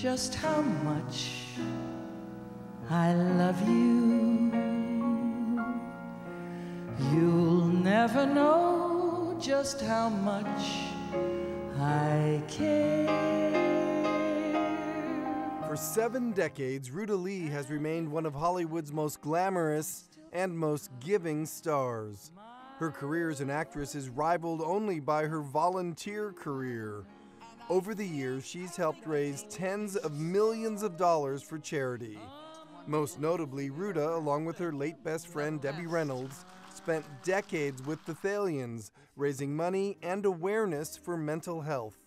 just how much I love you. You'll never know just how much I care. For 7 decades, Ruta Lee has remained one of Hollywood's most glamorous and most giving stars. Her career as an actress is rivaled only by her volunteer career. Over the years, she's helped raise tens of millions of dollars for charity. Most notably, Ruta, along with her late best friend Debbie Reynolds, spent decades with the Thalians, raising money and awareness for mental health.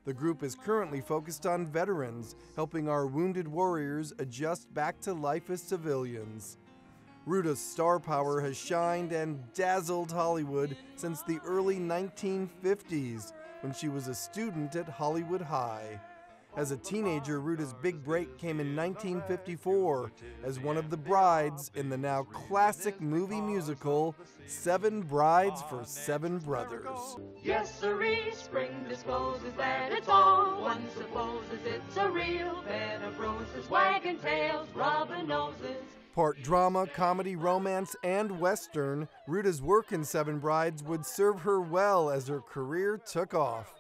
The group is currently focused on veterans, helping our wounded warriors adjust back to life as civilians. Ruta's star power has shined and dazzled Hollywood since the early 1950s, when she was a student at Hollywood High. As a teenager, Ruta's big break came in 1954 as one of the brides in the now classic movie musical, Seven Brides for Seven Brothers. Yes, sirree, spring discloses that it's all. One supposes it's a real bed of roses, wagging tails, rubbing noses. Part drama, comedy, romance, and western, Ruta's work in Seven Brides would serve her well as her career took off.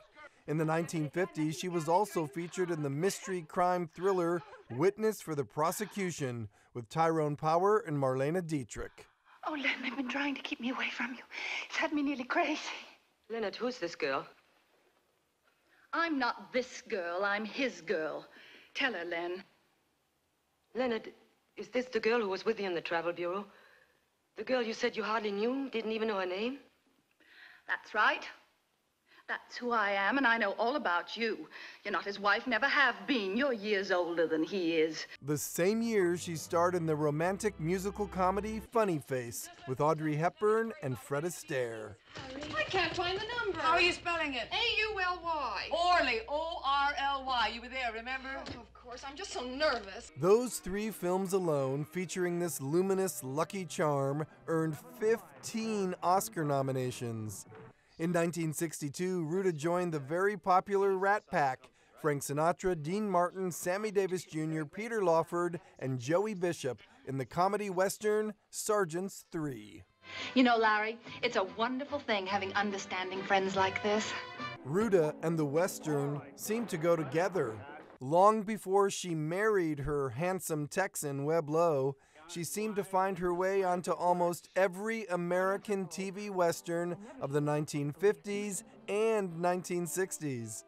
In the 1950s, she was also featured in the mystery crime thriller Witness for the Prosecution with Tyrone Power and Marlene Dietrich. Oh, Len, they've been trying to keep me away from you. It's had me nearly crazy. Leonard, who's this girl? I'm not this girl, I'm his girl. Tell her, Len. Leonard, is this the girl who was with you in the travel bureau? The girl you said you hardly knew, didn't even know her name? That's right. That's who I am, and I know all about you. You're not his wife, never have been. You're years older than he is. The same year, she starred in the romantic musical comedy Funny Face with Audrey Hepburn and Fred Astaire. I can't find the number. How are you spelling it? A-U-L-Y. Orly, O-R-L-Y. You were there, remember? Oh, of course, I'm just so nervous. Those 3 films alone, featuring this luminous Lucky Charm, earned 15 Oscar nominations. In 1962, Ruta joined the very popular Rat Pack. Frank Sinatra, Dean Martin, Sammy Davis Jr., Peter Lawford, and Joey Bishop in the comedy western Sergeants 3. You know, Larry, it's a wonderful thing having understanding friends like this. Ruta and the western seemed to go together. Long before she married her handsome Texan, Webb Lowe, she seemed to find her way onto almost every American TV western of the 1950s and 1960s.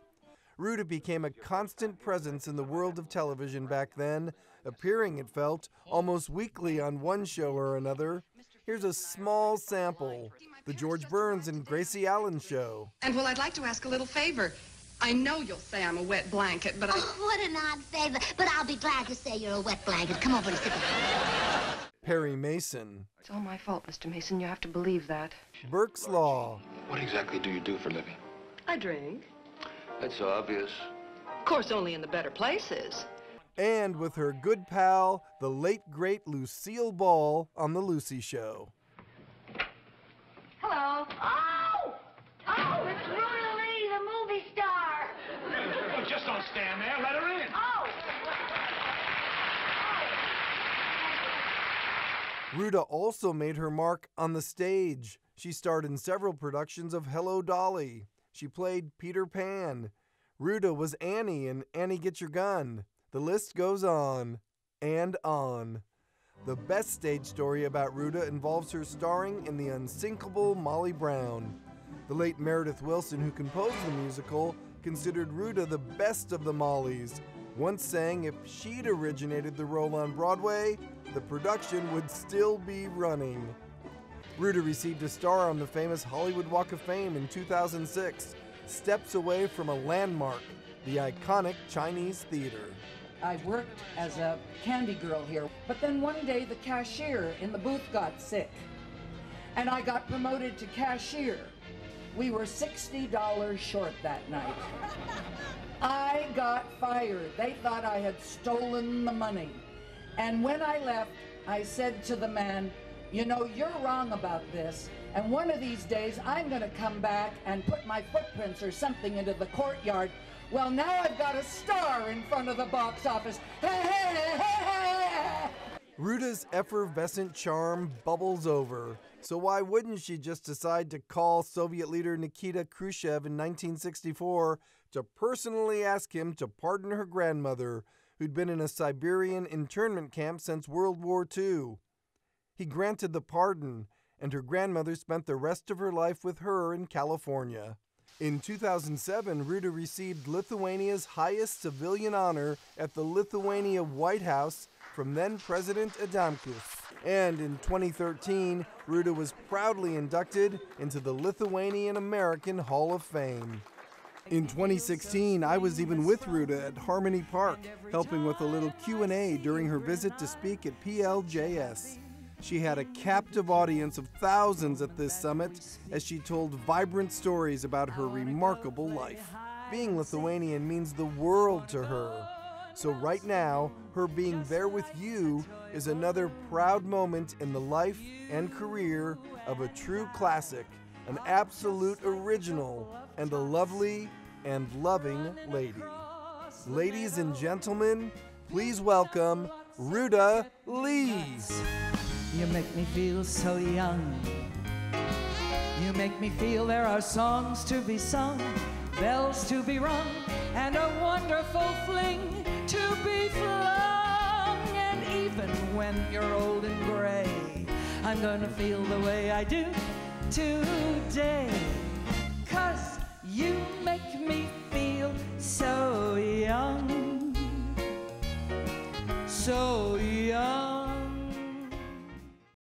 Ruta became a constant presence in the world of television back then, appearing, it felt, almost weekly on one show or another. Here's a small sample: The George Burns and Gracie Allen Show. And, well, I'd like to ask a little favor. I know you'll say I'm a wet blanket, but Oh, what an odd favor. But I'll be glad to say you're a wet blanket. Come over and sit down. Perry Mason. It's all my fault, Mr. Mason. You have to believe that. Burke's Law. What exactly do you do for a living? I drink. That's obvious. Of course, only in the better places. And with her good pal, the late great Lucille Ball on The Lucy Show. Hello. Oh! Oh, it's Ruta Lee, the movie star. Oh, just don't stand there. Let her in. Oh! Ruta also made her mark on the stage. She starred in several productions of Hello, Dolly. She played Peter Pan. Ruta was Annie in Annie Get Your Gun. The list goes on and on. The best stage story about Ruta involves her starring in the unsinkable Molly Brown. The late Meredith Willson, who composed the musical, considered Ruta the best of the Mollys, once saying if she'd originated the role on Broadway, the production would still be running. Ruta received a star on the famous Hollywood Walk of Fame in 2006, steps away from a landmark, the iconic Chinese Theater. I worked as a candy girl here, but then one day the cashier in the booth got sick, and I got promoted to cashier. We were $60 short that night. I got fired. They thought I had stolen the money. And when I left, I said to the man, you know, you're wrong about this. And one of these days, I'm going to come back and put my footprints or something into the courtyard. Well, now I've got a star in front of the box office. Ruda's effervescent charm bubbles over. So why wouldn't she just decide to call Soviet leader Nikita Khrushchev in 1964 to personally ask him to pardon her grandmother, who'd been in a Siberian internment camp since World War II? He granted the pardon, and her grandmother spent the rest of her life with her in California. In 2007, Ruda received Lithuania's highest civilian honor at the Lithuania White House from then-President Adamkus. And in 2013, Ruda was proudly inducted into the Lithuanian American Hall of Fame. In 2016, I was even with Ruda at Harmony Park, helping with a little Q&A during her visit to speak at PLJS. She had a captive audience of thousands at this summit as she told vibrant stories about her remarkable life. Being Lithuanian means the world to her. So right now, her being there with you is another proud moment in the life and career of a true classic, an absolute original, and a lovely and loving lady. Ladies and gentlemen, please welcome Ruda Lee. You make me feel so young. You make me feel there are songs to be sung, bells to be rung, and a wonderful fling to be flung. And even when you're old and gray, I'm gonna feel the way I do today. 'Cause you make me feel so young, so young.